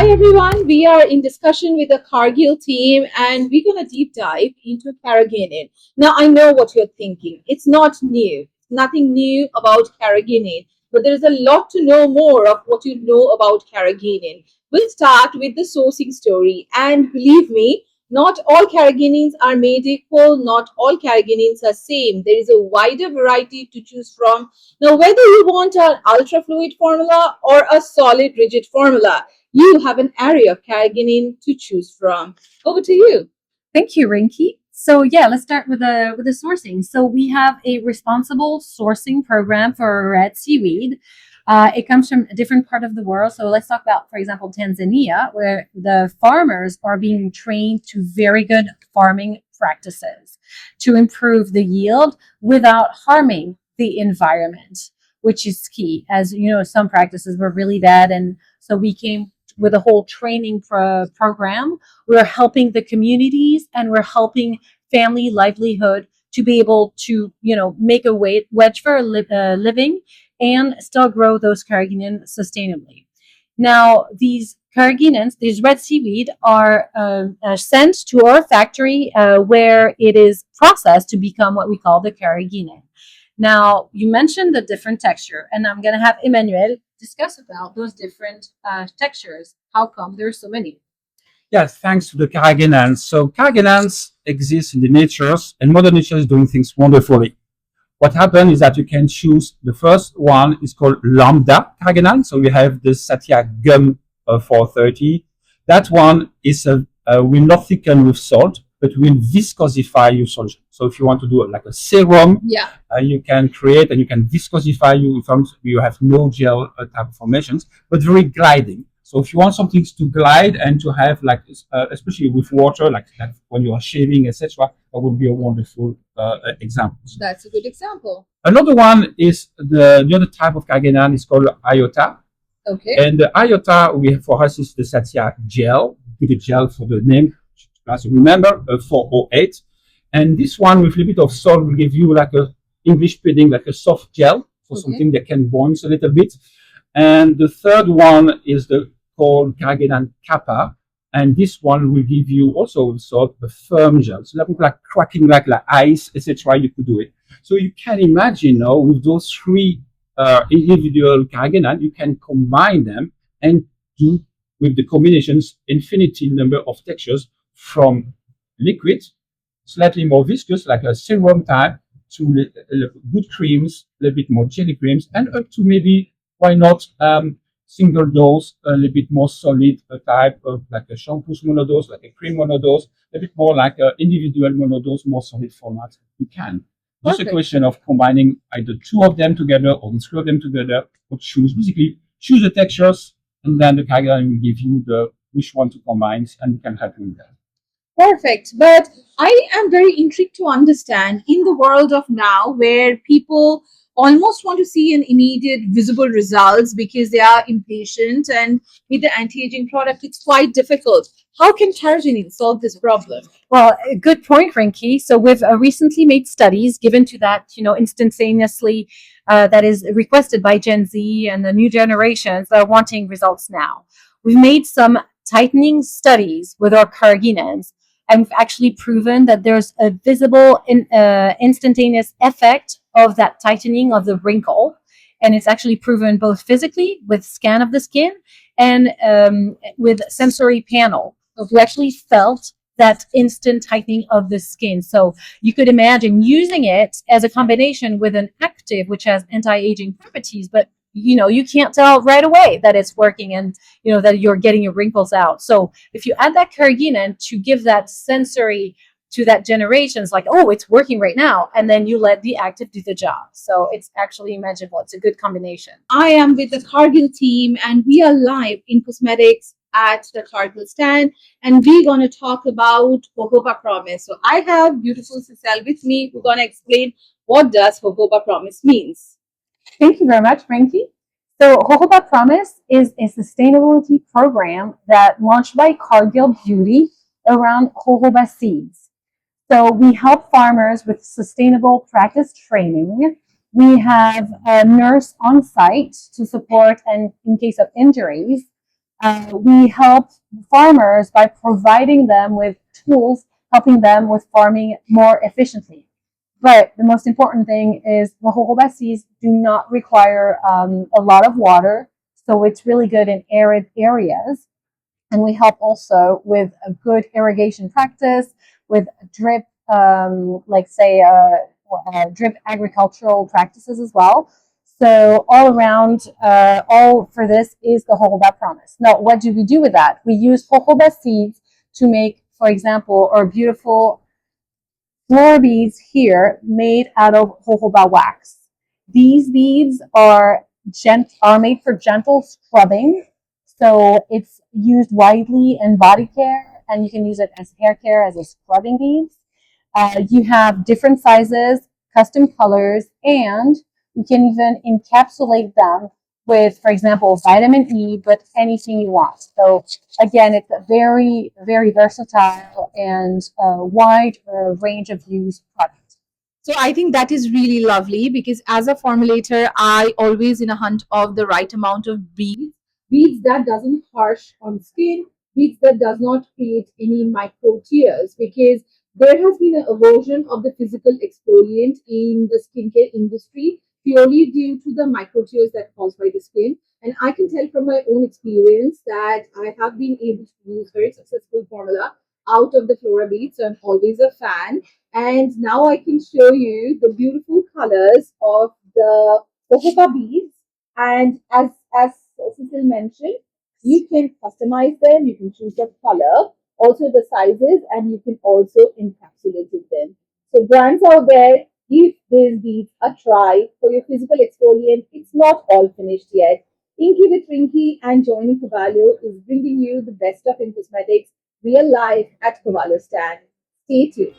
Hi everyone, we are in discussion with the Cargill team and we're going to deep dive into carrageenan. Now I know what you're thinking. It's not new. Nothing new about carrageenan, but there is a lot to know more of what you know about carrageenan. We'll start with the sourcing story, and believe me, not all carrageenans are made equal, not all carrageenans are same. There is a wider variety to choose from. Now whether you want an ultra fluid formula or a solid rigid formula, you have an area of carrageenan to choose from. Over to you. Thank you, Rinki. So yeah, let's start with the sourcing. So we have a responsible sourcing program for red seaweed. It comes from a different part of the world. So let's talk about, for example, Tanzania, where the farmers are being trained to very good farming practices to improve the yield without harming the environment, which is key. As you know, some practices were really bad, and so we came with a whole training program. We're helping the communities and we're helping family livelihood to be able to, make a wedge for a living and still grow those carrageenan sustainably. Now, these carrageenans, these red seaweed, are sent to our factory where it is processed to become what we call the carrageenan. Now, you mentioned the different texture, and I'm going to have Emmanuel discuss about those different textures. How come there's so many? Yes, thanks to the carrageenans. So carrageenans exist in the natures, and Mother Nature is doing things wonderfully. What happened is that you can choose, the first one is called Lambda carrageenan. So we have the Satya Gum 430. That one is will not thicken with salt, but will viscosify your solution. So if you want to do like a serum, you can create and you can viscosify you have no gel type of formations, but very gliding. So if you want something to glide and to have especially with water, like when you are shaving, etc., that would be a wonderful example. That's a good example. Another one is the other type of carrageenan is called iota. Okay. And the iota for us is the Satya gel. Put the gel for the name. As you remember, 408. And this one with a little bit of salt will give you like a English pudding, like a soft gel for something that can bounce a little bit. And the third one is called carrageenan kappa. And this one will give you also with salt a firm gel. So like cracking like ice, etc. You could do it. So you can imagine now with those three individual carrageenan, you can combine them and do with the combinations infinity number of textures from liquid, slightly more viscous, like a serum type, to good creams, a little bit more jelly creams, and up to maybe, why not, single dose, a little bit more solid type of like a shampoo monodose, like a cream monodose, a bit more like an individual monodose, more solid format. You can. Just a question of combining either two of them together or the three of them together, or choose the textures, and then the carrageenan will give you which one to combine, and we can help you with that. Perfect. But I am very intrigued to understand, in the world of now where people almost want to see an immediate visible results because they are impatient, and with the anti-aging product it's quite difficult. How can carrageenan solve this problem? Well, a good point, Rinki. So we've recently made studies given to that, instantaneously that is requested by Gen Z and the new generations that are wanting results now. We've made some tightening studies with our carrageenans, and we've actually proven that there's a visible instantaneous effect of that tightening of the wrinkle. And it's actually proven both physically with scan of the skin and with sensory panel. We actually felt that instant tightening of the skin. So you could imagine using it as a combination with an active, which has anti-aging properties, but you can't tell right away that it's working and, that you're getting your wrinkles out. So if you add that carrageenan to give that sensory to that generation, it's like, oh, it's working right now. And then you let the active do the job. So it's actually magical. It's a good combination. I am with the Cargill team and we are live in cosmetics at the Cargill stand, and we're going to talk about Jojoba Promise. So I have beautiful Cecile with me who's going to explain what does Jojoba Promise means. Thank you very much, Rinki. So Jojoba Promise is a sustainability program that launched by Cargill Beauty around jojoba seeds. So we help farmers with sustainable practice training. We have a nurse on site to support and in case of injuries. We help farmers by providing them with tools, helping them with farming more efficiently. But the most important thing is the jojoba seeds do not require a lot of water, so it's really good in arid areas. And we help also with a good irrigation practice, with drip, like say, drip agricultural practices as well. So all around, all for this is the jojoba promise. Now, what do we do with that? We use jojoba seeds to make, for example, our beautiful floor beads here made out of jojoba wax. These beads are made for gentle scrubbing, so it's used widely in body care, and you can use it as hair care as a scrubbing beads. You have different sizes, custom colors, and you can even encapsulate them with, for example, vitamin E, but anything you want. So again, it's a very, very versatile and wide range of use product. So I think that is really lovely because as a formulator, I always in a hunt of the right amount of beads that doesn't harsh on skin, beads that does not create any micro tears because there has been an erosion of the physical exfoliant in the skincare industry purely due to the micro tears that caused by the skin. And I can tell from my own experience that I have been able to use very successful formula out of the Flora beads. So I'm always a fan, and now I can show you the beautiful colors of the jojoba beads. And as Cecile mentioned, you can customize them, you can choose the color, also the sizes, and you can also encapsulate them. So brands out there, give these beads a try for your physical exfoliant. It's not all finished yet. Inky with Rinki and joining Covalo is bringing you the best of in cosmetics real life at Covalo stand. Stay tuned.